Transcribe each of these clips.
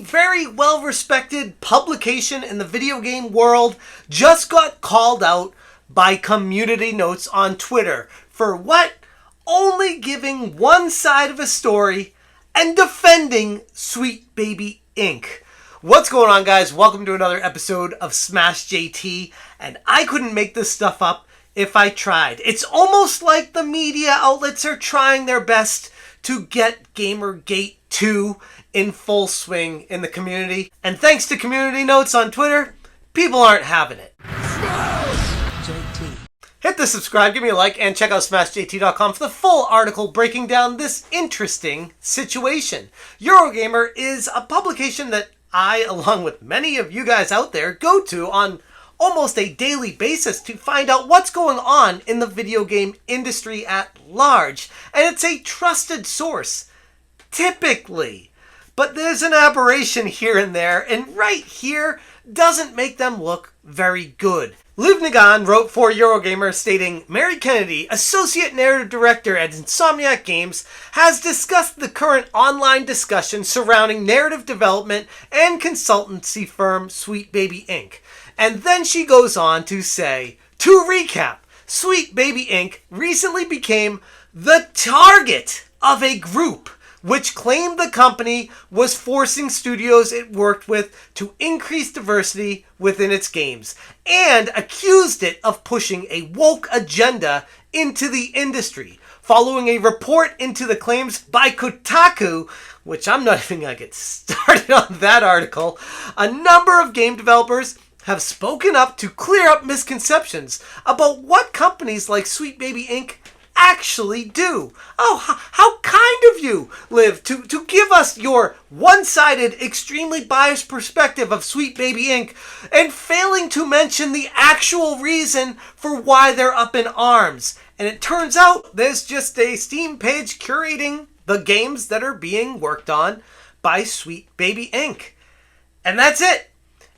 very well-respected publication in the video game world just got called out by community notes on Twitter for what? Only giving one side of a story and defending Sweet Baby Inc. What's going on, guys? Welcome to another episode of Smash JT, and I couldn't make this stuff up if I tried. It's almost like the media outlets are trying their best to get Gamergate 2 in full swing in the community. And thanks to community notes on Twitter, people aren't having it. Hit the subscribe, give me a like, and check out SmashJT.com for the full article breaking down this interesting situation. Eurogamer is a publication that I, along with many of you guys out there, go to on almost a daily basis to find out what's going on in the video game industry at large. And it's a trusted source, typically. But there's an aberration here and there, and right here doesn't make them look very good. Liv Nagan wrote for Eurogamer stating, Mary Kennedy, Associate Narrative Director at Insomniac Games, has discussed the current online discussion surrounding narrative development and consultancy firm Sweet Baby Inc. And then she goes on to say, to recap, Sweet Baby Inc. recently became the target of a group which claimed the company was forcing studios it worked with to increase diversity within its games, and accused it of pushing a woke agenda into the industry. Following a report into the claims by Kotaku, which I'm not even going to get started on that article, a number of game developers have spoken up to clear up misconceptions about what companies like Sweet Baby Inc. actually do. Oh, how kind of you, Liv, to give us your one-sided, extremely biased perspective of Sweet Baby Inc. and failing to mention the actual reason for why they're up in arms. And it turns out there's just a Steam page curating the games that are being worked on by Sweet Baby Inc. And that's it.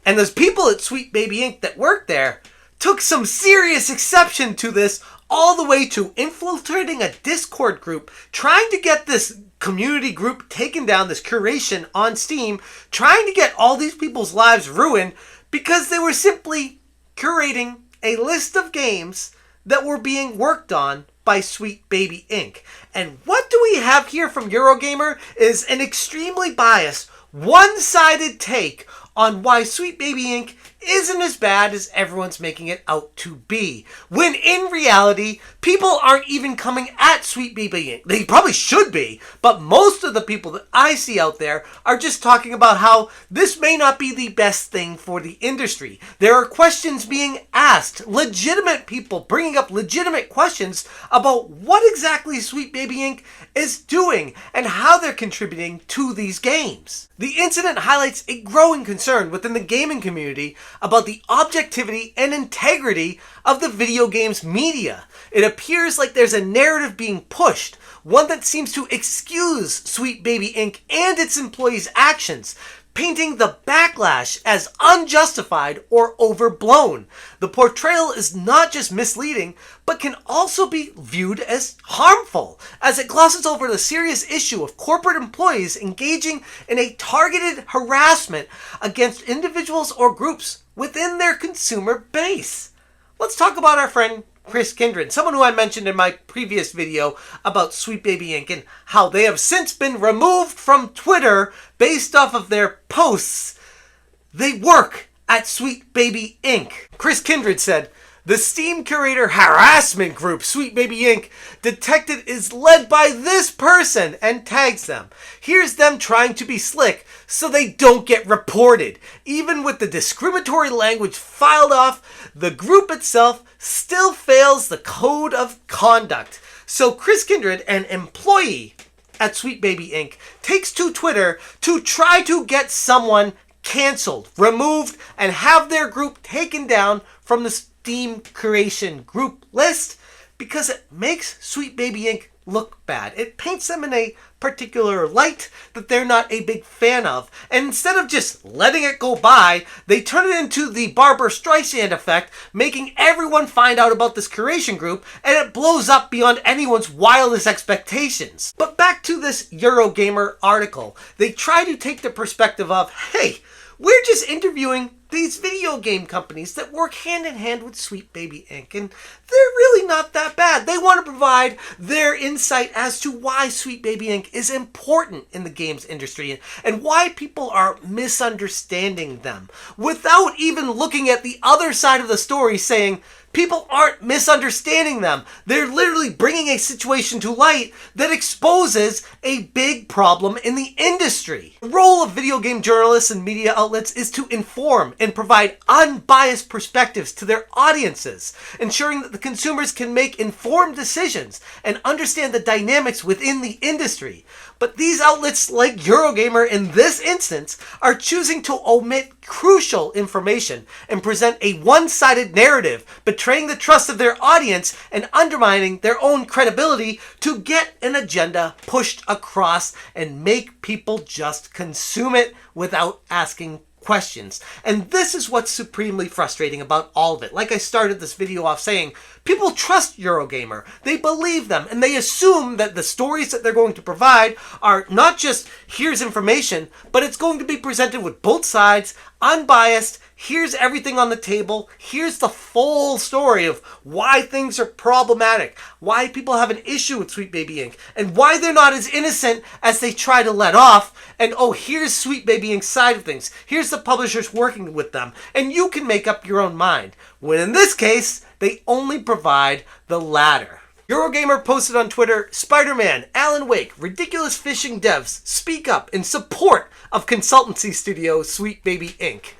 And those people at Sweet Baby Inc. that work there took some serious exception to this, all the way to infiltrating a Discord group, trying to get this community group taken down, this curation on Steam, trying to get all these people's lives ruined because they were simply curating a list of games that were being worked on by Sweet Baby Inc. And what do we have here from Eurogamer is an extremely biased, one-sided take on why Sweet Baby Inc. isn't as bad as everyone's making it out to be. When in reality, people aren't even coming at Sweet Baby Inc. They probably should be, but most of the people that I see out there are just talking about how this may not be the best thing for the industry. There are questions being asked, legitimate people bringing up legitimate questions about what exactly Sweet Baby Inc. is doing and how they're contributing to these games. The incident highlights a growing concern within the gaming community about the objectivity and integrity of the video games media. It appears like there's a narrative being pushed, one that seems to excuse Sweet Baby Inc. and its employees' actions, painting the backlash as unjustified or overblown. The portrayal is not just misleading, but can also be viewed as harmful, as it glosses over the serious issue of corporate employees engaging in a targeted harassment against individuals or groups within their consumer base. Let's talk about our friend Kindred, someone who I mentioned in my previous video about Sweet Baby Inc. and how they have since been removed from Twitter based off of their posts. They work at Sweet Baby Inc. Kindred said, the Steam curator harassment group Sweet Baby Inc. detected is led by this person, and tags them. Here's them trying to be slick so they don't get reported. Even with the discriminatory language filed off, the group itself still fails the code of conduct. So Kindred, an employee at Sweet Baby Inc., takes to Twitter to try to get someone canceled, removed, and have their group taken down from the Steam curation group list because it makes Sweet Baby Inc. look bad. It paints them in a particular light that they're not a big fan of. And instead of just letting it go by, they turn it into the Barbra Streisand effect, making everyone find out about this curation group, and it blows up beyond anyone's wildest expectations. But back to this Eurogamer article. They try to take the perspective of, hey, we're just interviewing these video game companies that work hand in hand with Sweet Baby Inc. And they're really not that bad. They want to provide their insight as to why Sweet Baby Inc. is important in the games industry and why people are misunderstanding them, without even looking at the other side of the story saying, people aren't misunderstanding them. They're literally bringing a situation to light that exposes a big problem in the industry. The role of video game journalists and media outlets is to inform and provide unbiased perspectives to their audiences, ensuring that the consumers can make informed decisions and understand the dynamics within the industry. But these outlets, like Eurogamer in this instance, are choosing to omit crucial information and present a one-sided narrative, betraying the trust of their audience and undermining their own credibility to get an agenda pushed across and make people just consume it without asking questions. And this is what's supremely frustrating about all of it. Like I started this video off saying, people trust Eurogamer. They believe them, and they assume that the stories that they're going to provide are not just here's information, but it's going to be presented with both sides, unbiased. Here's everything on the table. Here's the full story of why things are problematic, why people have an issue with Sweet Baby Inc., and why they're not as innocent as they try to let off. And oh, here's Sweet Baby Inc.'s side of things. Here's the publishers working with them. And you can make up your own mind. When in this case, they only provide the latter. Eurogamer posted on Twitter, Spider-Man, Alan Wake, ridiculous fishing devs speak up in support of consultancy studio Sweet Baby Inc.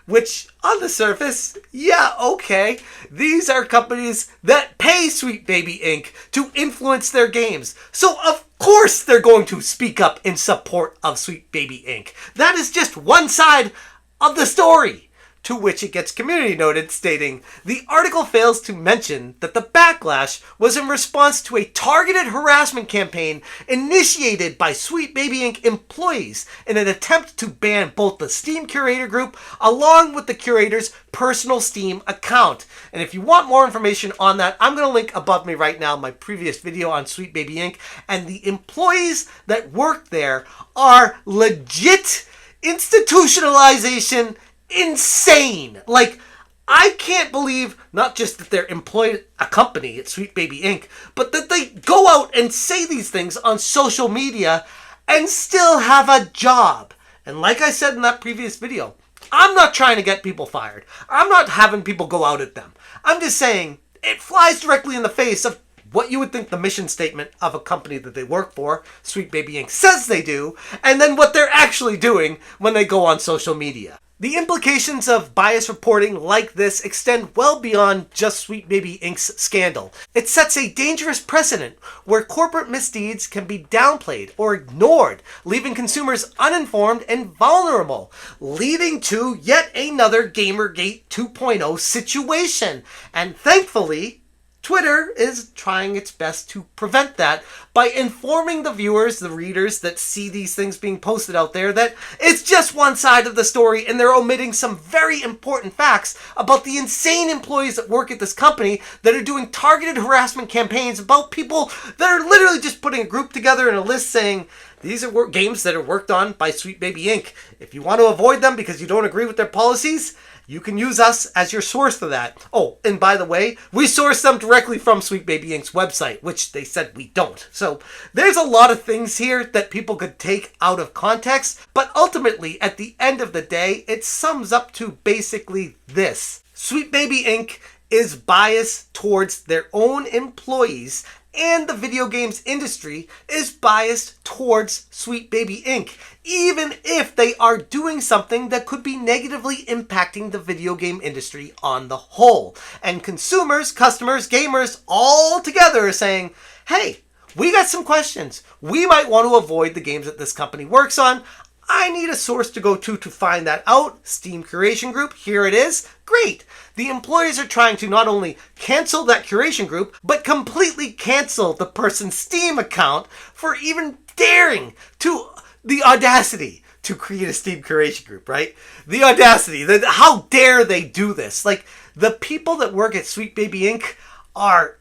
Which, on the surface, yeah, okay. These are companies that pay Sweet Baby Inc. to influence their games. So, of course, they're going to speak up in support of Sweet Baby Inc. That is just one side of the story. To which it gets community noted, stating, the article fails to mention that the backlash was in response to a targeted harassment campaign initiated by Sweet Baby Inc. employees in an attempt to ban both the Steam Curator group along with the curator's personal Steam account. And if you want more information on that, I'm going to link above me right now my previous video on Sweet Baby Inc. And the employees that work there are legit institutionalization insane. Like, I can't believe not just that they're employed a company at Sweet Baby Inc., but that they go out and say these things on social media and still have a job. And like I said in that previous video, I'm not trying to get people fired. I'm not having people go out at them. I'm just saying it flies directly in the face of what you would think the mission statement of a company that they work for, Sweet Baby Inc., says they do, and then what they're actually doing when they go on social media. The implications of bias reporting like this extend well beyond just Sweet Baby Inc.'s scandal. It sets a dangerous precedent where corporate misdeeds can be downplayed or ignored, leaving consumers uninformed and vulnerable, leading to yet another Gamergate 2.0 situation. And thankfully, Twitter is trying its best to prevent that by informing the viewers, the readers that see these things being posted out there, that it's just one side of the story and they're omitting some very important facts about the insane employees that work at this company that are doing targeted harassment campaigns about people that are literally just putting a group together in a list saying, these are games that are worked on by Sweet Baby Inc. If you want to avoid them because you don't agree with their policies, you can use us as your source for that. Oh, and by the way, we source them directly from Sweet Baby Inc.'s website, which they said we don't. So there's a lot of things here that people could take out of context, but ultimately, at the end of the day, it sums up to basically this. Sweet Baby Inc. is biased towards their own employees, and the video games industry is biased towards Sweet Baby Inc., even if they are doing something that could be negatively impacting the video game industry on the whole. And consumers, customers, gamers, all together are saying, hey, we got some questions. We might want to avoid the games that this company works on. I need a source to go to find that out. Steam Curation Group, here it is. Great. The employees are trying to not only cancel that curation group, but completely cancel the person's Steam account for even daring to the audacity to create a Steam Curation Group, right? The audacity. How dare they do this? Like, the people that work at Sweet Baby Inc. are...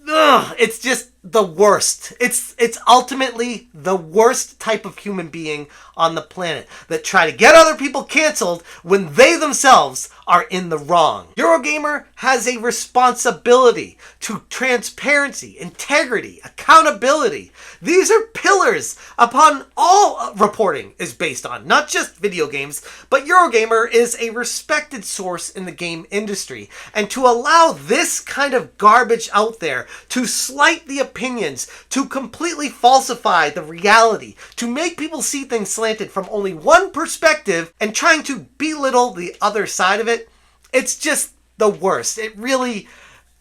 it's just the worst. It's ultimately the worst type of human being on the planet that try to get other people canceled when they themselves are in the wrong. Eurogamer has a responsibility to transparency, integrity, accountability. These are pillars upon all reporting is based on, not just video games, but Eurogamer is a respected source in the game industry. And to allow this kind of garbage out there, to slight the opinions, to completely falsify the reality, to make people see things slanted from only one perspective and trying to belittle the other side of it, it's just the worst. It really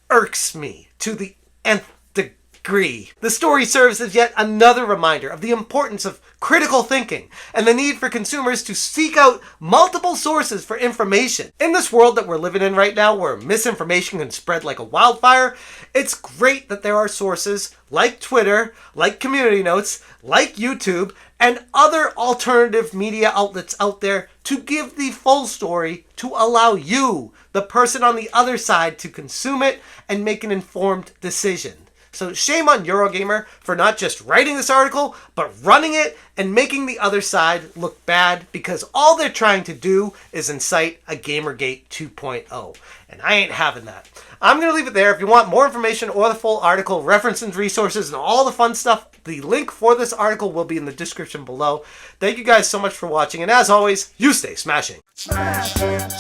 irks me to the nth degree. The story serves as yet another reminder of the importance of critical thinking and the need for consumers to seek out multiple sources for information. In this world that we're living in right now, where misinformation can spread like a wildfire, it's great that there are sources like Twitter, like Community Notes, like YouTube, and other alternative media outlets out there to give the full story, to allow you, the person on the other side, to consume it and make an informed decision. So shame on Eurogamer for not just writing this article, but running it and making the other side look bad, because all they're trying to do is incite a Gamergate 2.0. And I ain't having that. I'm going to leave it there. If you want more information or the full article, references, resources, and all the fun stuff, the link for this article will be in the description below. Thank you guys so much for watching, and as always, you stay smashing. Smash it,